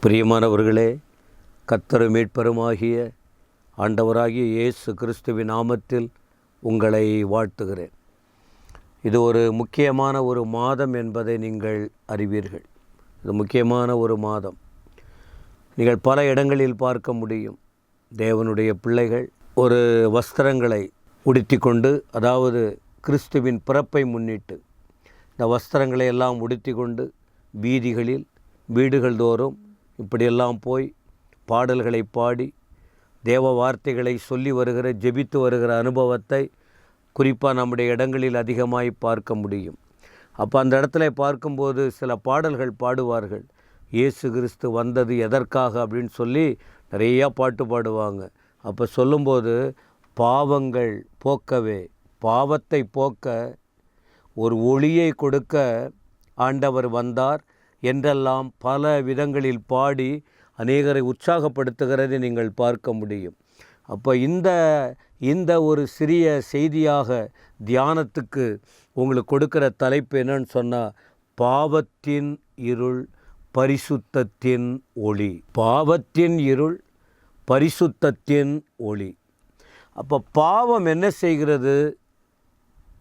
பிரியமானவர்களே, கர்த்தரும் மீட்பருமாகிய ஆண்டவராகிய இயேசு கிறிஸ்துவின் நாமத்தில் உங்களை வாழ்த்துகிறேன். இது ஒரு முக்கியமான ஒரு மாதம் என்பதை நீங்கள் அறிவீர்கள். இது முக்கியமான ஒரு மாதம். நீங்கள் பல இடங்களில் பார்க்க முடியும். தேவனுடைய பிள்ளைகள் ஒரு வஸ்திரங்களை உடுத்தி கொண்டு, அதாவது கிறிஸ்துவின் பிறப்பை முன்னிட்டு இந்த வஸ்திரங்களை எல்லாம் உடுத்தி கொண்டு வீதிகளில் வீடுகள் தோறும் இப்படியெல்லாம் போய் பாடல்களை பாடி தேவ வார்த்தைகளை சொல்லி வருகிற, ஜெபித்து வருகிற அனுபவத்தை குறிப்பாக நம்முடைய இடங்களில் அதிகமாய் பார்க்க முடியும். அப்போ அந்த இடத்துல பார்க்கும்போது சில பாடல்கள் பாடுவார்கள். இயேசு கிறிஸ்து வந்தது எதற்காக அப்படின்னு சொல்லி நிறையா பாட்டு பாடுவாங்க. அப்போ சொல்லும்போது பாவங்கள் போக்கவே, பாவத்தை போக்க ஒரு ஒளியை கொடுக்க ஆண்டவர் வந்தார் என்றெல்லாம் பல விதங்களில் பாடி அநேகரை உற்சாகப்படுத்துகிறதை நீங்கள் பார்க்க முடியும். அப்போ இந்த ஒரு சிறிய செய்தியாக தியானத்துக்கு உங்களுக்கு கொடுக்குற தலைப்பு என்னன்னு சொன்னால், பாவத்தின் இருள் பரிசுத்தத்தின் ஒளி. பாவத்தின் இருள் பரிசுத்தத்தின் ஒளி. அப்போ பாவம் என்ன செய்கிறது?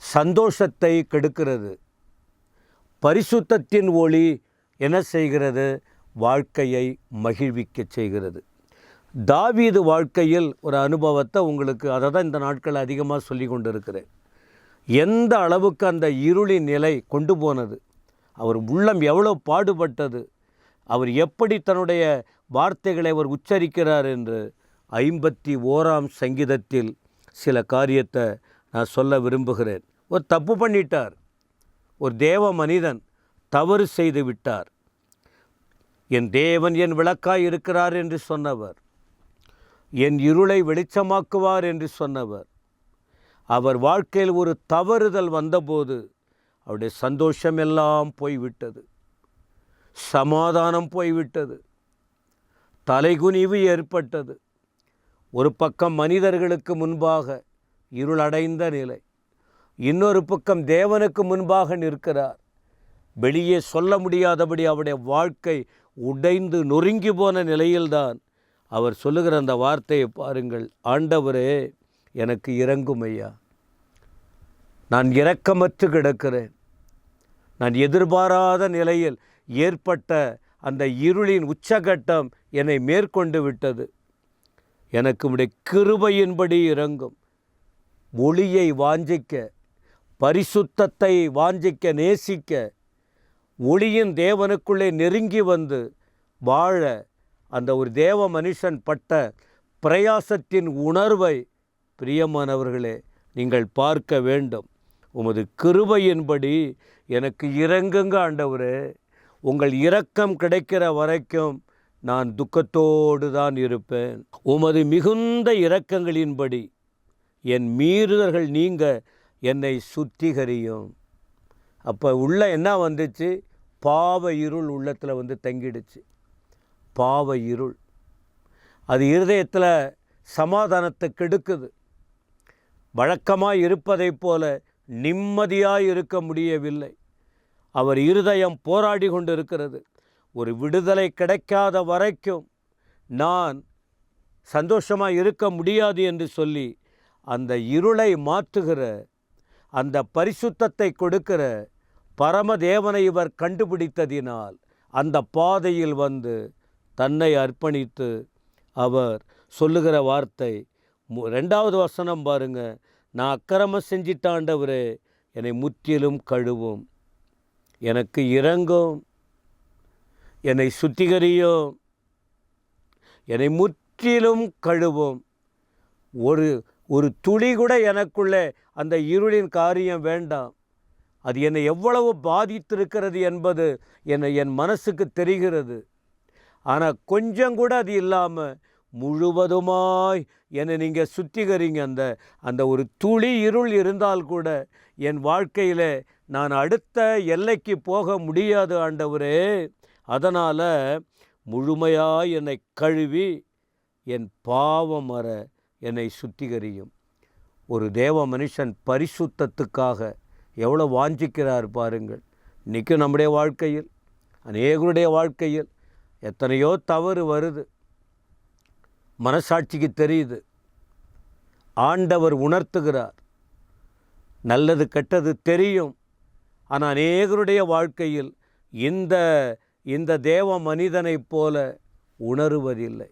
சந்தோஷத்தை கெடுக்கிறது. பரிசுத்தத்தின் ஒளி என்ன செய்கிறது? வாழ்க்கையை மகிழ்விக்க செய்கிறது. தாவீது வாழ்க்கையில் ஒரு அனுபவத்தை உங்களுக்கு அதை தான் இந்த நாட்கள் அதிகமாக சொல்லி கொண்டு இருக்கிறேன். எந்த அளவுக்கு அந்த இருளின் நிலை கொண்டு போனது, அவர் உள்ளம் எவ்வளோ பாடுபட்டது, அவர் எப்படி தன்னுடைய வார்த்தைகளை அவர் உச்சரிக்கிறார் என்று 51ஆம் சங்கீதத்தில் சில காரியத்தை நான் சொல்ல விரும்புகிறேன். ஒரு தப்பு பண்ணிட்டார், ஒரு தேவ மனிதன் தவறு செய்து விட்டார். என் தேவன் என் விளக்காய் இருக்கிறார் என்று சொன்னவர், என் இருளை வெளிச்சமாக்குவார் என்று சொன்னவர், அவர் வாழ்க்கையில் ஒரு தவறுதல் வந்தபோது அவருடைய சந்தோஷம் எல்லாம் போய்விட்டது, சமாதானம் போய்விட்டது, தலைகுனிவு ஏற்பட்டது. ஒரு பக்கம் மனிதர்களுக்கு முன்பாக இருளடைந்த நிலை, இன்னொரு பக்கம் தேவனுக்கு முன்பாக நிற்கிறார். வெளியே சொல்ல முடியாதபடி அவருடைய வாழ்க்கை உடைந்து நொறுங்கி போன நிலையில்தான் அவர் சொல்லுகிற அந்த வார்த்தையை பாருங்கள். ஆண்டவரே, எனக்கு இரங்கும் ஐயா, நான் இரக்கமற்று கிடக்கிறேன். நான் எதிர்பாராத நிலையில் ஏற்பட்ட அந்த இருளின் உச்சகட்டம் என்னை மேற்கொண்டு விட்டது. எனக்கு உம்முடைய கிருபையின்படி இரங்கும். ஒளியை வாஞ்சிக்க, பரிசுத்தத்தை வாஞ்சிக்க, நேசிக்க, ஒளியின் தேவனுக்குள்ளே நெருங்கி வந்து வாழ அந்த ஒரு தேவ மனுஷன் பட்ட பிரயாசத்தின் உணர்வை பிரியமானவர்களே நீங்கள் பார்க்க வேண்டும். உமது கிருபையின்படி எனக்கு இரங்குங்க ஆண்டவரே. உங்கள் இரக்கம் கிடைக்கிற வரைக்கும் நான் துக்கத்தோடு தான் இருப்பேன். உமது மிகுந்த இரக்கங்களின்படி என் மீறுதல்கள் நீங்க என்னை சுத்திகரியும். அப்போ உள்ள என்ன வந்துச்சு? பாவ இருள் உள்ளத்தில் வந்து தங்கிடுச்சு. பாவ இருள் அது இருதயத்தில் சமாதானத்தை கெடுக்குது. வழக்கமாக இருப்பதைப் போல நிம்மதியாக இருக்க முடியவில்லை. அவர் இருதயம் போராடி கொண்டு இருக்கிறது. ஒரு விடுதலை கிடைக்காத வரைக்கும் நான் சந்தோஷமாக இருக்க முடியாது என்று சொல்லி அந்த இருளை மாற்றுகிற, அந்த பரிசுத்தத்தை கொடுக்கிற பரமதேவனை இவர் கண்டுபிடித்ததினால் அந்த பாதையில் வந்து தன்னை அர்ப்பணித்து அவர் சொல்லுகிற வார்த்தை 2வது வசனம் பாருங்க. நான் அக்கிரமம் செஞ்சிட்டாண்டவரே, என்னை முற்றிலும் கழுவும், எனக்கு இரங்கும், என்னை சுத்திகரியும், என்னை முற்றிலும் கழுவும். ஒரு துளி கூட எனக்குள்ளே அந்த இருளின் காரியம் வேண்டாம். அது என்னை எவ்வளவு பாதித்திருக்கிறது என்பது என் மனசுக்கு தெரிகிறது. ஆனால் கொஞ்சம் கூட அது இல்லாமல் முழுவதுமாய் என்னை நீங்கள் சுத்திகரிங்க. அந்த ஒரு துளி இருள் இருந்தால் கூட என் வாழ்க்கையில் நான் அடுத்த எல்லைக்கு போக முடியாது ஆண்டவரே. அதனால் முழுமையாய் என்னை கழுவி என் பாவம் மற என்னை சுத்திகரியும். ஒரு தேவ மனுஷன் பரிசுத்தத்துக்காக எவ்வளோ வாஞ்சிக்கிறார் பாருங்கள். இன்றைக்கும் நம்முடைய வாழ்க்கையில், அநேகருடைய வாழ்க்கையில் எத்தனையோ தவறு வருது, மனசாட்சிக்கு தெரியுது, ஆண்டவர் உணர்த்துகிறார். நல்லது கெட்டது தெரியும். ஆனால் அநேகருடைய வாழ்க்கையில் இந்த இந்த தேவ மனிதனைப் போல உணருவதில்லை,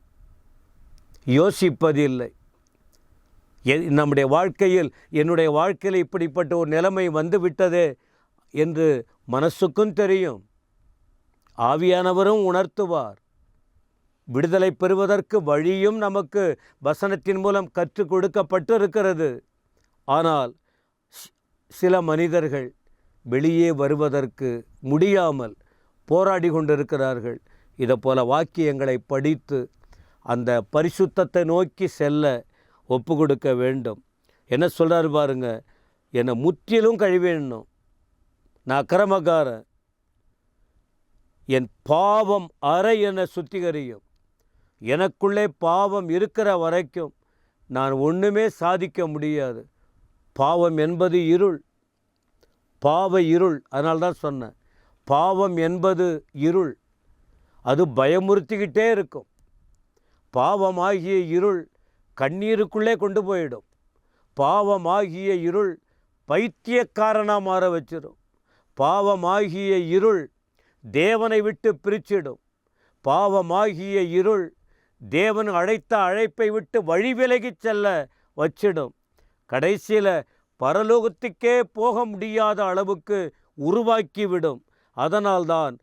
யோசிப்பதில்லை. நம்முடைய வாழ்க்கையில், என்னுடைய வாழ்க்கையில் இப்படிப்பட்ட ஒரு நிலைமை வந்துவிட்டதே என்று மனசுக்கும் தெரியும், ஆவியானவரும் உணர்த்துவார். விடுதலை பெறுவதற்கு வழியும் நமக்கு வசனத்தின் மூலம் கற்றுக் கொடுக்கப்பட்டு இருக்கிறது. ஆனால் சில மனிதர்கள் வெளியே வருவதற்கு முடியாமல் போராடி கொண்டிருக்கிறார்கள். இதை போல வாக்கியங்களை படித்து அந்த பரிசுத்தத்தை நோக்கி செல்ல ஒப்பு கொடுக்க வேண்டும். என்ன சொல்கிறார் பாருங்க, என்னை முற்றிலும் கழுவேணும், நான் அக்கிரமக்காரன், என் பாவம் அறை என்னை சுத்திகரியும். எனக்குள்ளே பாவம் இருக்கிற வரைக்கும் நான் ஒன்றுமே சாதிக்க முடியாது. பாவம் என்பது இருள், பாவ இருள். அதனால்தான் சொன்னேன், பாவம் என்பது இருள், அது பயமுறுத்திக்கிட்டே இருக்கும். பாவமாகிய இருள் கண்ணீருக்குள்ளே கொண்டு போயிடும். பாவமாகிய இருள் பைத்தியக்காரனாக மாற வச்சிடும். பாவமாகிய இருள் தேவனை விட்டு பிரிச்சிடும். பாவமாகிய இருள் தேவன் அழைத்த அழைப்பை விட்டு வழி விலகிச் செல்ல வச்சிடும். கடைசியில் பரலோகத்துக்கே போக முடியாத அளவுக்கு உருவாக்கிவிடும். அதனால்தான்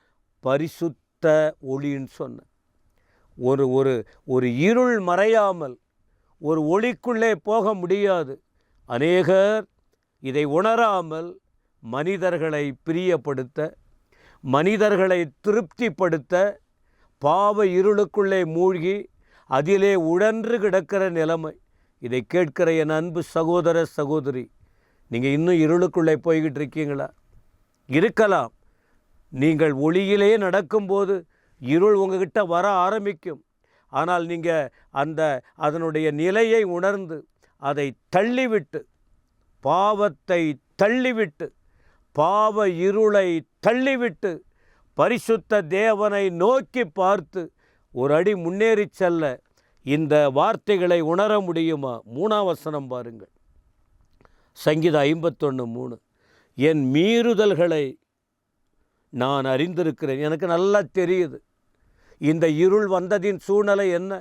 பரிசுத்த ஒளின்னு சொன்னேன். ஒரு ஒரு ஒரு இருள் மறையாமல் ஒரு ஒளிக்குள்ளே போக முடியாது. அநேகர் இதை உணராமல் மனிதர்களை பிரியப்படுத்த, மனிதர்களை திருப்திப்படுத்த பாவ இருளுக்குள்ளே மூழ்கி அதிலே உழன்று கிடக்கிற நிலைமை. இதை கேட்கிற என் அன்பு சகோதர சகோதரி, நீங்கள் இன்னும் இருளுக்குள்ளே போய்கிட்டு இருக்கீங்களா? இருக்கலாம். நீங்கள் ஒளியிலே நடக்கும்போது இருள் உங்ககிட்ட வர ஆரம்பிக்கும். ஆனால் நீங்கள் அதனுடைய நிலையை உணர்ந்து அதை தள்ளிவிட்டு, பாவத்தை தள்ளிவிட்டு, பாவ இருளை தள்ளிவிட்டு, பரிசுத்த தேவனை நோக்கி பார்த்து ஒரு அடி முன்னேறி செல்ல இந்த வார்த்தைகளை உணர முடியுமா? 3ஆம் வசனம் பாருங்கள், சங்கீதம் 51:3. என் மீறுதல்களை நான் அறிந்திருக்கிறேன். எனக்கு நல்லா தெரியுது இந்த இருள் வந்ததின் சூழ்நிலை என்ன.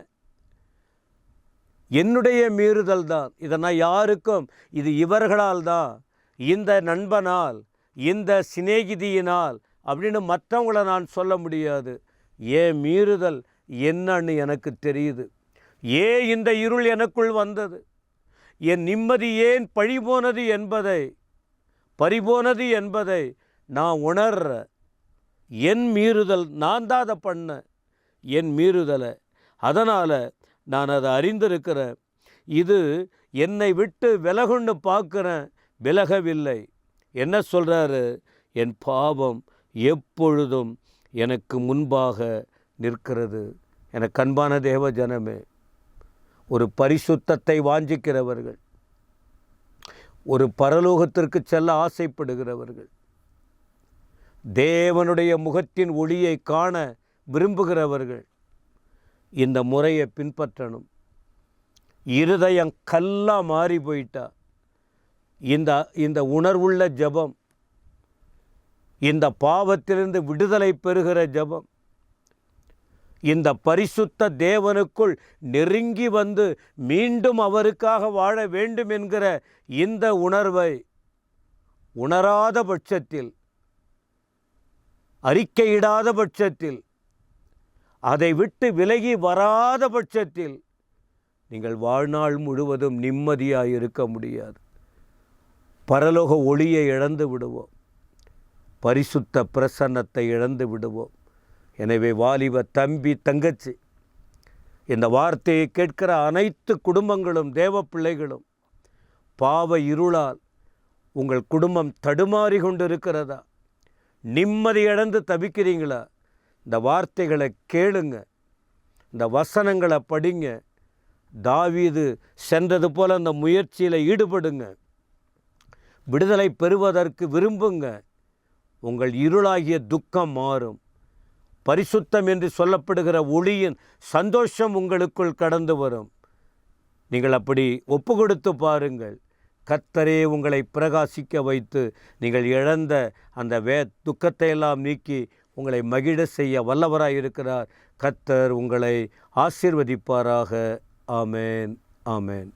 என்னுடைய மீறுதல் தான். இதை நான் யாருக்கும், இது இவர்களால் தான், இந்த நண்பனால், இந்த சிநேகிதியினால் அப்படின்னு மற்றவங்கள நான் சொல்ல முடியாது. ஏன் மீறுதல் என்னன்னு எனக்கு தெரியுது. ஏன் இந்த இருள் எனக்குள் வந்தது, என் நிம்மதி ஏன் பறிபோனது என்பதை நான் உணர்ற. என் மீறுதல், நான் தான் அதை பண்ண, என் மீறுதலை. அதனால் நான் அதை அறிந்திருக்கிறேன். இது என்னை விட்டு விலகுன்னு பார்க்குறேன், விலகவில்லை. என்ன சொல்கிறாரு? என் பாவம் எப்பொழுதும் எனக்கு முன்பாக நிற்கிறது. எனக்கு அன்பான தேவ ஜனமே, ஒரு பரிசுத்தத்தை வாஞ்சிக்கிறவர்கள், ஒரு பரலோகத்திற்கு செல்ல ஆசைப்படுகிறவர்கள், தேவனுடைய முகத்தின் ஒளியை காண விரும்புகிறவர்கள் இந்த முறையை பின்பற்றணும். இருதயம் கல்லா மாறி போயிட்டா இந்த உணர்வுள்ள ஜபம், இந்த பாவத்திலிருந்து விடுதலை பெறுகிற ஜபம், இந்த பரிசுத்த தேவனுக்குள் நெருங்கி வந்து மீண்டும் அவருக்காக வாழ வேண்டும் என்கிற இந்த உணர்வை உணராத பட்சத்தில், அறிக்கையிடாத பட்சத்தில், அதை விட்டு விலகி வராத பட்சத்தில் நீங்கள் வாழ்நாள் முழுவதும் நிம்மதியாக இருக்க முடியாது. பரலோக ஒளியை இழந்து விடுவோம், பரிசுத்த பிரசன்னத்தை இழந்து விடுவோம். எனவே வாலிப தம்பி தங்கச்சி, இந்த வார்த்தையை கேட்கிற அனைத்து குடும்பங்களும், தேவ பிள்ளைகளும், பாவ இருளால் உங்கள் குடும்பம் தடுமாறி கொண்டு இருக்கிறதா? நிம்மதி இழந்து தவிக்கிறீங்களா? இந்த வார்த்தைகளை கேளுங்க, இந்த வசனங்களை படிங்க. தாவீது சென்றது போல அந்த முயற்சியில் ஈடுபடுங்க. விடுதலை பெறுவதற்கு விரும்புங்க. உங்கள் இருளாகிய துக்கம் மாறும். பரிசுத்தம் என்று சொல்லப்படுகிற ஒளியின் சந்தோஷம் உங்களுக்குள் கடந்து வரும். நீங்கள் அப்படி ஒப்பு கொடுத்து பாருங்கள். கர்த்தரே உங்களை பிரகாசிக்க வைத்து நீங்கள் இழந்த அந்த துக்கத்தை எல்லாம் நீக்கி உங்களை மகிழ செய்ய வல்லவராய் இருக்கிறார். கர்த்தர் உங்களை ஆசீர்வதிப்பாராக. ஆமேன், ஆமேன்.